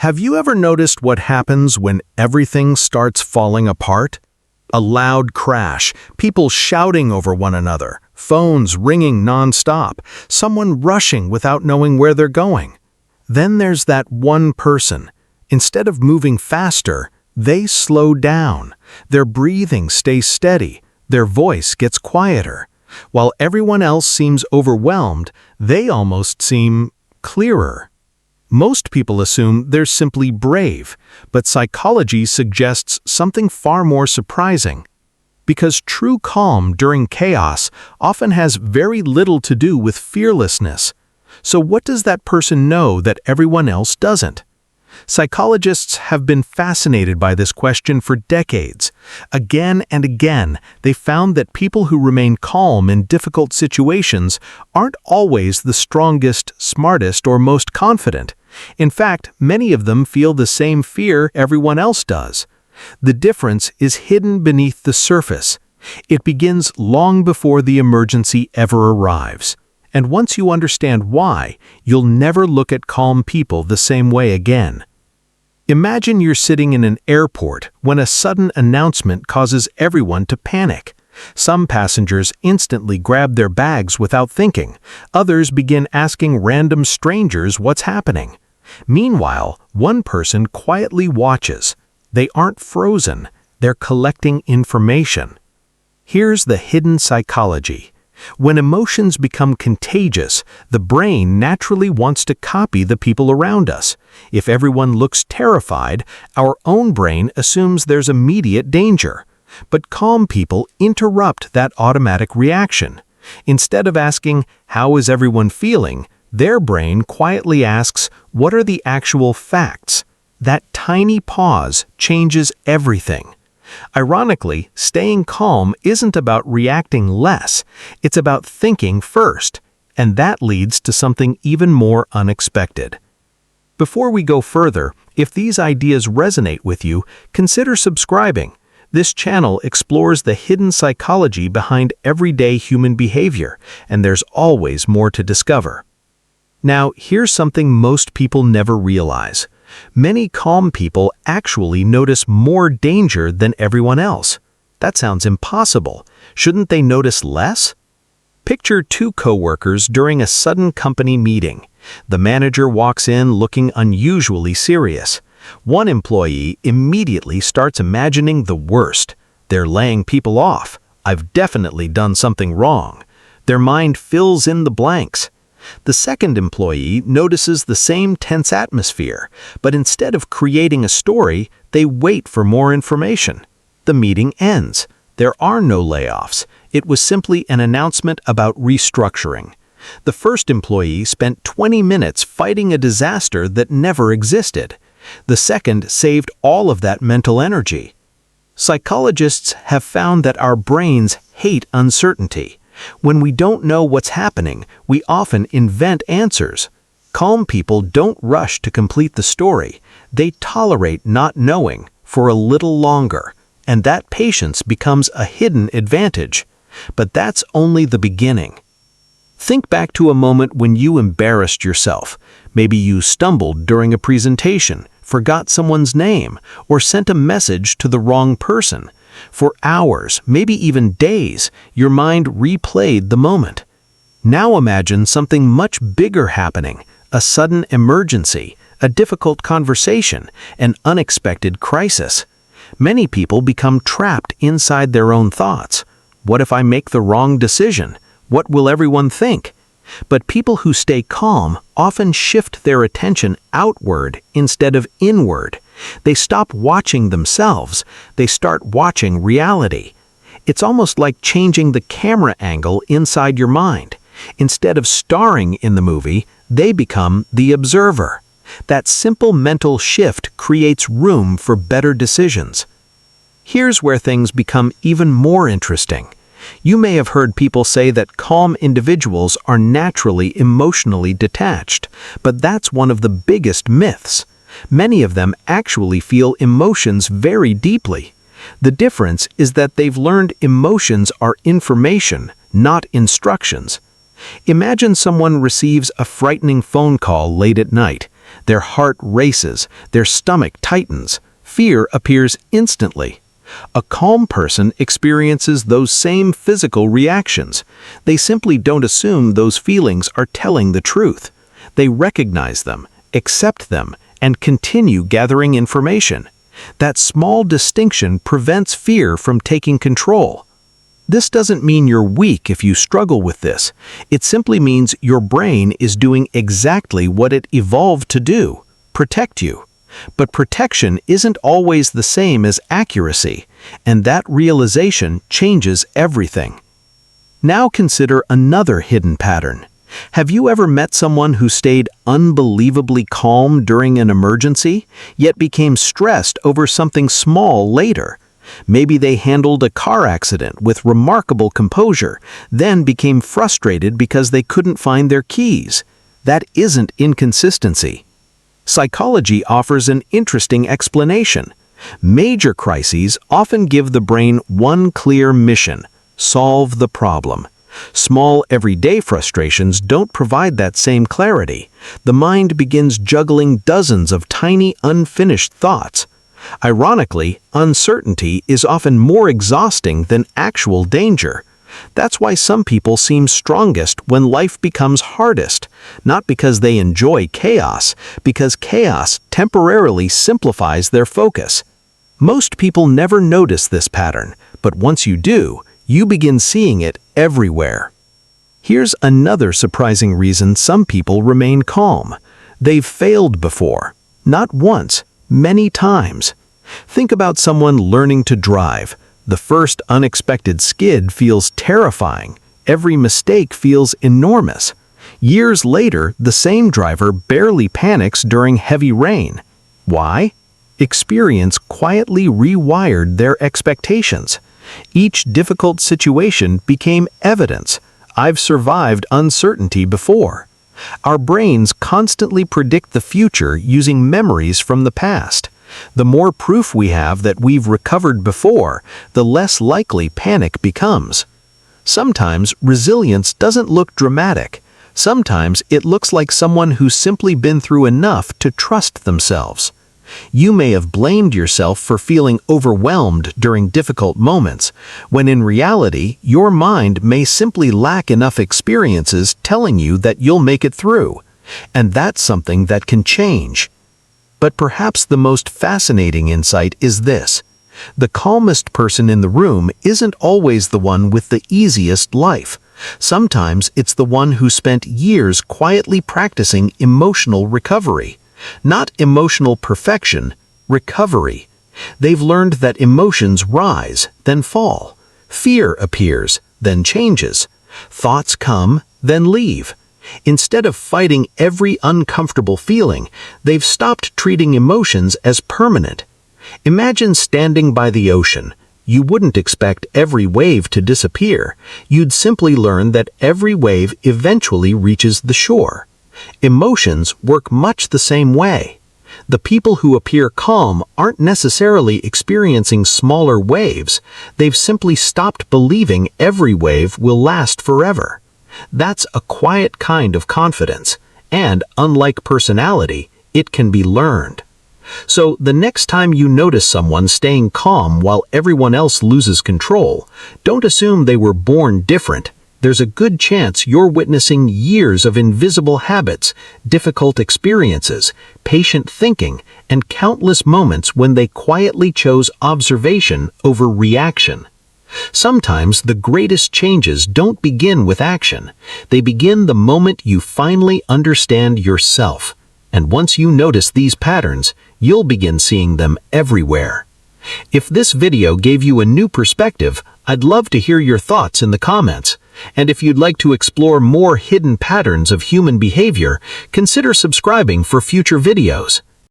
Have you ever noticed what happens when everything starts falling apart? A loud crash, people shouting over one another, phones ringing nonstop, someone rushing without knowing where they're going. Then there's that one person. Instead of moving faster, they slow down. Their breathing stays steady. Their voice gets quieter. While everyone else seems overwhelmed, they almost seem clearer. Most people assume they're simply brave, but psychology suggests something far more surprising. Because true calm during chaos often has very little to do with fearlessness. So what does that person know that everyone else doesn't? Psychologists have been fascinated by this question for decades. Again and again, they found that people who remain calm in difficult situations aren't always the strongest, smartest, or most confident. In fact, many of them feel the same fear everyone else does. The difference is hidden beneath the surface. It begins long before the emergency ever arrives. And once you understand why, you'll never look at calm people the same way again. Imagine you're sitting in an airport when a sudden announcement causes everyone to panic. Some passengers instantly grab their bags without thinking. Others begin asking random strangers what's happening. Meanwhile, one person quietly watches. They aren't frozen. They're collecting information. Here's the hidden psychology. When emotions become contagious, the brain naturally wants to copy the people around us. If everyone looks terrified, our own brain assumes there's immediate danger. But calm people interrupt that automatic reaction. Instead of asking, "How is everyone feeling?" their brain quietly asks, "What are the actual facts?" That tiny pause changes everything. Ironically, staying calm isn't about reacting less, it's about thinking first, and that leads to something even more unexpected. Before we go further, if these ideas resonate with you, consider subscribing. This channel explores the hidden psychology behind everyday human behavior, and there's always more to discover. Now, here's something most people never realize. Many calm people actually notice more danger than everyone else. That sounds impossible. Shouldn't they notice less? Picture two coworkers during a sudden company meeting. The manager walks in looking unusually serious. One employee immediately starts imagining the worst. They're laying people off. "I've definitely done something wrong." Their mind fills in the blanks. The second employee notices the same tense atmosphere, but instead of creating a story, they wait for more information. The meeting ends. There are no layoffs. It was simply an announcement about restructuring. The first employee spent 20 minutes fighting a disaster that never existed. The second saved all of that mental energy. Psychologists have found that our brains hate uncertainty. When we don't know what's happening, we often invent answers. Calm people don't rush to complete the story. They tolerate not knowing for a little longer, and that patience becomes a hidden advantage. But that's only the beginning. Think back to a moment when you embarrassed yourself. Maybe you stumbled during a presentation, forgot someone's name, or sent a message to the wrong person. For hours, maybe even days, your mind replayed the moment. Now imagine something much bigger happening, a sudden emergency, a difficult conversation, an unexpected crisis. Many people become trapped inside their own thoughts. What if I make the wrong decision? What will everyone think? But people who stay calm often shift their attention outward instead of inward. They stop watching themselves. They start watching reality. It's almost like changing the camera angle inside your mind. Instead of starring in the movie, they become the observer. That simple mental shift creates room for better decisions. Here's where things become even more interesting. You may have heard people say that calm individuals are naturally emotionally detached, but that's one of the biggest myths. Many of them actually feel emotions very deeply. The difference is that they've learned emotions are information, not instructions. Imagine someone receives a frightening phone call late at night. Their heart races, their stomach tightens. Fear appears instantly. A calm person experiences those same physical reactions. They simply don't assume those feelings are telling the truth. They recognize them, accept them, and continue gathering information. That small distinction prevents fear from taking control. This doesn't mean you're weak if you struggle with this. It simply means your brain is doing exactly what it evolved to do: protect you. But protection isn't always the same as accuracy, and that realization changes everything. Now consider another hidden pattern. Have you ever met someone who stayed unbelievably calm during an emergency, yet became stressed over something small later? Maybe they handled a car accident with remarkable composure, then became frustrated because they couldn't find their keys. That isn't inconsistency. Psychology offers an interesting explanation. Major crises often give the brain one clear mission: solve the problem. Small everyday frustrations don't provide that same clarity. The mind begins juggling dozens of tiny unfinished thoughts. Ironically, uncertainty is often more exhausting than actual danger. That's why some people seem strongest when life becomes hardest, not because they enjoy chaos, because chaos temporarily simplifies their focus. Most people never notice this pattern, but once you do, you begin seeing it everywhere. Here's another surprising reason some people remain calm. They've failed before. Not once, many times. Think about someone learning to drive. The first unexpected skid feels terrifying. Every mistake feels enormous. Years later, the same driver barely panics during heavy rain. Why? Experience quietly rewired their expectations. Each difficult situation became evidence. I've survived uncertainty before. Our brains constantly predict the future using memories from the past. The more proof we have that we've recovered before, the less likely panic becomes. Sometimes resilience doesn't look dramatic. Sometimes it looks like someone who's simply been through enough to trust themselves. You may have blamed yourself for feeling overwhelmed during difficult moments, when in reality, your mind may simply lack enough experiences telling you that you'll make it through. And that's something that can change. But perhaps the most fascinating insight is this: the calmest person in the room isn't always the one with the easiest life. Sometimes it's the one who spent years quietly practicing emotional recovery. Not emotional perfection, recovery. They've learned that emotions rise, then fall. Fear appears, then changes. Thoughts come, then leave. Instead of fighting every uncomfortable feeling, they've stopped treating emotions as permanent. Imagine standing by the ocean. You wouldn't expect every wave to disappear. You'd simply learn that every wave eventually reaches the shore. Emotions work much the same way. The people who appear calm aren't necessarily experiencing smaller waves. They've simply stopped believing every wave will last forever. That's a quiet kind of confidence, and unlike personality, it can be learned. So the next time you notice someone staying calm while everyone else loses control, don't assume they were born different. There's a good chance you're witnessing years of invisible habits, difficult experiences, patient thinking, and countless moments when they quietly chose observation over reaction. Sometimes the greatest changes don't begin with action. They begin the moment you finally understand yourself. And once you notice these patterns, you'll begin seeing them everywhere. If this video gave you a new perspective, I'd love to hear your thoughts in the comments. And if you'd like to explore more hidden patterns of human behavior, consider subscribing for future videos.